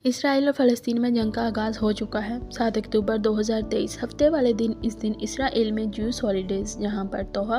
Israel और फ़लस्तीन में जंग का आगाज़ हो चुका है। 7 अक्टूबर 2023 हफ्ते वाले दिन इस दिन इसराइल में ज्यूस हॉलीडेज़ जहां पर तोहा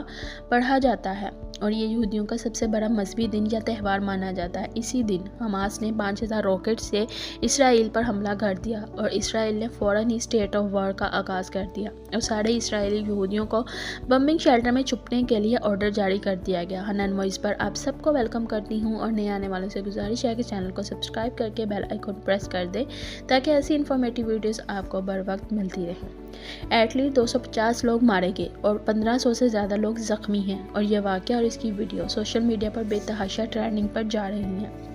पढ़ा जाता है और ये यहूदियों का सबसे बड़ा मजहबी दिन या त्यौहार माना जाता है। इसी दिन हमास ने 5000 रॉकेट से इसराइल पर हमला कर दिया और इसराइल ने फ़ौरन ही स्टेट ऑफ वॉर का आगाज़ कर दिया और सारे इसराइली यहूदियों को बम्बिंग शेल्टर में छुपने के लिए ऑर्डर जारी कर दिया गया। हनन मोइज़ पर आप सबको वेलकम करती हूँ और नए आने वालों से गुजारिश है कि चैनल को सब्सक्राइब करके बेल आइकन प्रेस कर दें ताकि ऐसी इन्फॉर्मेटिव वीडियोस आपको बर वक्त मिलती रहे। एटलीस्ट 250 लोग मारे गए और 1500 से ज़्यादा लोग ज़ख्मी हैं और यह वाक़या और इसकी वीडियो सोशल मीडिया पर बेतहाशा ट्रेंडिंग पर जा रही हैं।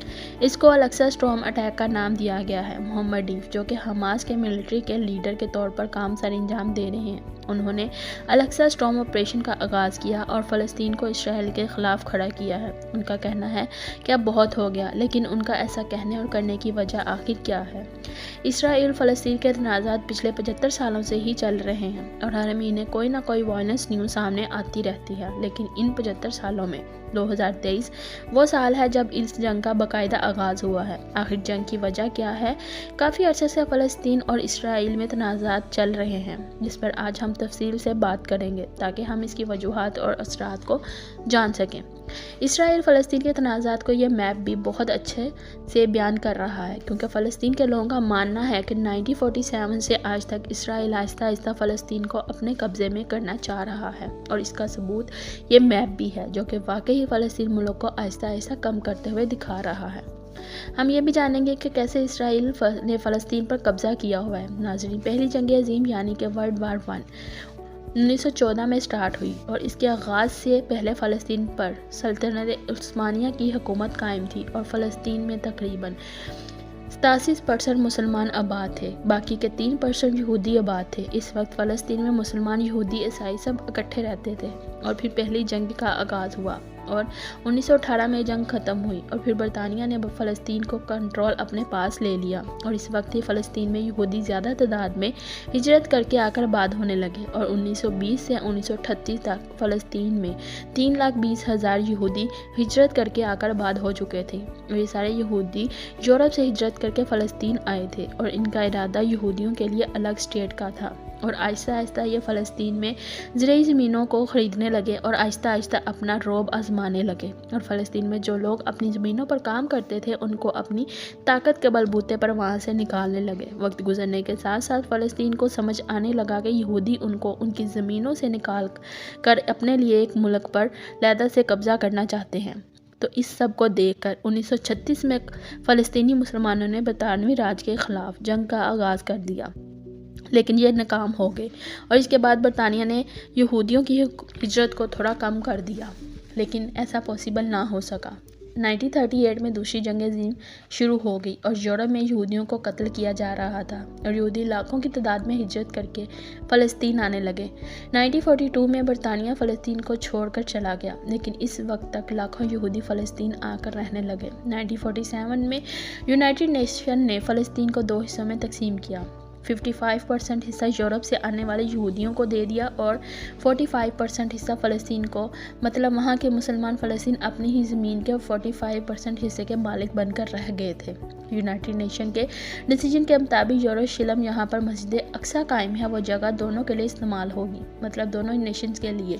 इसको अलेक्सा स्टॉर्म अटैक का नाम दिया गया है। मोहम्मद डीफ जो कि हमास के मिलिट्री के लीडर के तौर पर काम सर अंजाम दे रहे हैं, उन्होंने अलेक्सा स्टॉर्म ऑपरेशन का आगाज़ किया और फ़लस्तीन को इसराइल के ख़िलाफ़ खड़ा किया है। उनका कहना है कि अब बहुत हो गया, लेकिन उनका ऐसा कहने और करने की वजह आखिर क्या है? इसराइल फ़लस्तीन के तनाज़ात पिछले 75 सालों से ही चल रहे हैं और हर महीने कोई ना कोई वायलेंस न्यूज़ सामने आती रहती है, लेकिन इन 75 सालों में 2023 वो साल है जब इस जंग का बाकायदा आगाज़ हुआ है। आखिर जंग की वजह क्या है? काफ़ी अरसे से फ़लस्तीन और इसराइल में तनाज़ात चल रहे हैं, जिस पर आज हम तफसील से बात करेंगे ताकि हम इसकी वजूहात और असरात को जान सकें। इसराइल फ़लस्तीन के तनाज़ात को यह मैप भी बहुत अच्छे से बयान कर रहा है, क्योंकि फ़लस्तीन के लोगों का मानना है कि 1947 से आज तक इसराइल आहिस्ता आहिस्ता फ़लस्तीन को अपने कब्ज़े में करना चाह रहा है और इसका सबूत ये मैप भी है, जो कि वाकई फ़लस्तीन मुल्क को आहिस्ता आहिस्ता कम करते हुए दिखा रहा है। हम ये भी जानेंगे कि कैसे इसराइल ने फ़लस्तीन पर कब्ज़ा किया हुआ है। नाज़रीन, पहली जंग अज़ीम यानी कि वर्ल्ड वार 1 1914 में स्टार्ट हुई और इसके आगाज़ से पहले फ़लस्तीन पर सल्तनत उस्मानिया की हुकूमत कायम थी और फ़लस्तीन में तकरीबन 87% मुसलमान आबाद थे, बाकी के 3% यहूदी आबाद थे। इस वक्त फ़लस्तीन में मुसलमान, यहूदी, ईसाई सब इकट्ठे रहते थे और फिर पहली जंग का आगाज़ हुआ और 1918 में जंग ख़त्म हुई और फिर बरतानिया ने फ़लस्तीन को कंट्रोल अपने पास ले लिया और इस वक्त ही फ़लस्तीन में यहूदी ज़्यादा तादाद में हिजरत करके आकर आबाद होने लगे और 1920 से 1938 तक फ़लस्तीन में 3,20,000 यहूदी हिजरत करके आकर आबाद हो चुके थे और ये सारे यहूदी यूरोप से हिजरत करके फ़लस्तीन आए थे और इनका इरादा यहूदियों के लिए अलग स्टेट का था और आहिस्ता आहिस्ता ये फ़लस्तीन में ज़रूरी ज़मीनों को ख़रीदने लगे और आहिस्ता आहिस्ता अपना रौब आजमाने लगे और फ़लस्तीन में जो लोग अपनी ज़मीनों पर काम करते थे उनको अपनी ताकत के बलबूते पर वहाँ से निकालने लगे। वक्त गुजरने के साथ साथ फ़लस्तीन को समझ आने लगा कि यहूदी उनको उनकी ज़मीनों से निकाल कर अपने लिए एक मुल्क पर लहदा से कब्ज़ा करना चाहते हैं। तो इस सब को देखकर 1936 में फ़लस्तीनी मुसलमानों ने बरतानवी राज के ख़िलाफ़ जंग का आगाज़ कर दिया, लेकिन यह नाकाम हो गए और इसके बाद बरतानिया ने यहूदियों की हिजरत को थोड़ा कम कर दिया, लेकिन ऐसा पॉसिबल ना हो सका। 1938 में दूसरी जंग अज़ीम शुरू हो गई और यूरोप में यहूदियों को कत्ल किया जा रहा था और यहूदी लाखों की तादाद में हिजरत करके फ़लस्तीन आने लगे। 1942 में बरतानिया फ़लस्तीन को छोड़कर चला गया, लेकिन इस वक्त तक लाखों यहूदी फ़लस्तीन आकर रहने लगे। 1947 में यूनाइटेड नेशन ने फ़लस्तीन को 2 हिस्सों में तकसीम किया। 55% हिस्सा यूरोप से आने वाले यहूदियों को दे दिया और 45% हिस्सा फ़लस्तीन को, मतलब वहाँ के मुसलमान फ़लस्तीन अपनी ही ज़मीन के 45% हिस्से के मालिक बनकर रह गए थे। यूनाइटेड नेशन के डिसीजन के मुताबिक यरूशलेम यहाँ पर मस्जिद अक्सा कायम है, वो जगह दोनों के लिए इस्तेमाल होगी, मतलब दोनों नेशंस के लिए।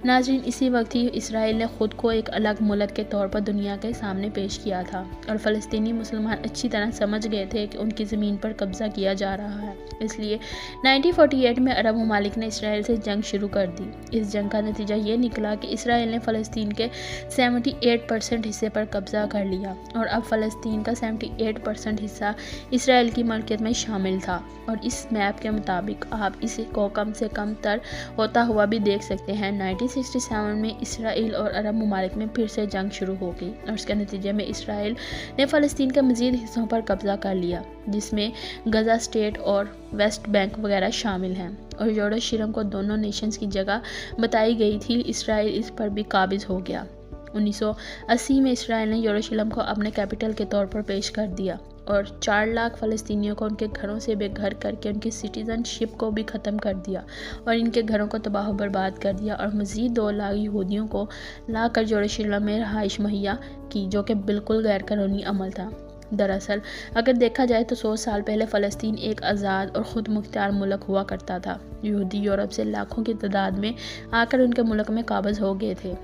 नाज़रीन, इसी वक्त ही इसराइल ने ख़ुद को एक अलग मुल्क के तौर पर दुनिया के सामने पेश किया था और फ़लस्तीनी मुसलमान अच्छी तरह समझ गए थे कि उनकी ज़मीन पर कब्ज़ा किया जा रहा है। इसलिए 1948 में अरब ममालिक ने इसराइल से जंग शुरू कर दी। इस जंग का नतीजा ये निकला कि इसराइल ने फ़लस्तीन के 78% हिस्से पर कब्ज़ा कर लिया और अब फ़लस्तीन का 78% हिस्सा इसराइल की मलकियत में शामिल था और इस मैप के मुताबिक आप इसे को कम से कम तर होता हुआ भी देख सकते हैं। 1967 में इसराइल और अरब ममालिक में फिर से जंग शुरू हो गई और इसके नतीजे में इसराइल ने फ़लस्तीन के मज़ीद हिस्सों पर कब्ज़ा कर लिया, जिसमें गज़ा स्टेट और वेस्ट बैंक वगैरह शामिल हैं और यरूशलेम को दोनों नेशंस की जगह बताई गई थी। इसराइल इस पर भी काबिज़ हो गया। 1980 में इसराइल ने यरूशलेम को अपने कैपिटल के तौर पर पेश कर दिया और 4 लाख फ़लस्तीनियों को उनके घरों से बेघर करके उनकी सिटीज़नशिप को भी ख़त्म कर दिया और इनके घरों को तबाह बर्बाद कर दिया और मज़ीद 2 लाख यहूदियों को लाकर यरूशलेम में रहाइश मुहैया की, जो कि बिल्कुल गैर कानूनी अमल था। दरअसल अगर देखा जाए तो 100 साल पहले फ़लस्तीन एक आज़ाद और ख़ुद मुख्तार मुल्क हुआ करता था। यहूदी यूरोप से लाखों की तादाद में आकर उनके मुल्क में काबिज़ हो गए थे।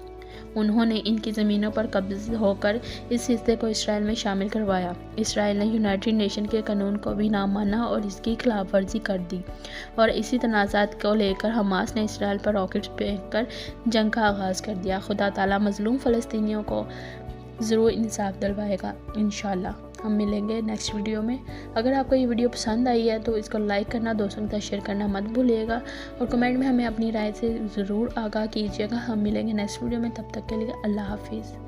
उन्होंने इनकी ज़मीनों पर कब्ज़ होकर इस हिस्से को इसराइल में शामिल करवाया। इसराइल ने यूनाइटेड नेशन के कानून को भी ना माना और इसकी खिलाफ वर्जी कर दी, और इसी तनाज़ात को लेकर हमास ने इसराइल पर रॉकेट्स फेंक कर जंग का आगाज़ कर दिया। खुदा ताला मज़लूम फ़लस्तीनियों को ज़रूर इंसाफ दिलवाएगा इंशाअल्लाह। हम मिलेंगे नेक्स्ट वीडियो में। अगर आपको ये वीडियो पसंद आई है तो इसको लाइक करना, दोस्तों के साथ शेयर करना मत भूलिएगा, और कमेंट में हमें अपनी राय से ज़रूर आगाह कीजिएगा। हम मिलेंगे नेक्स्ट वीडियो में, तब तक के लिए अल्लाह हाफिज़।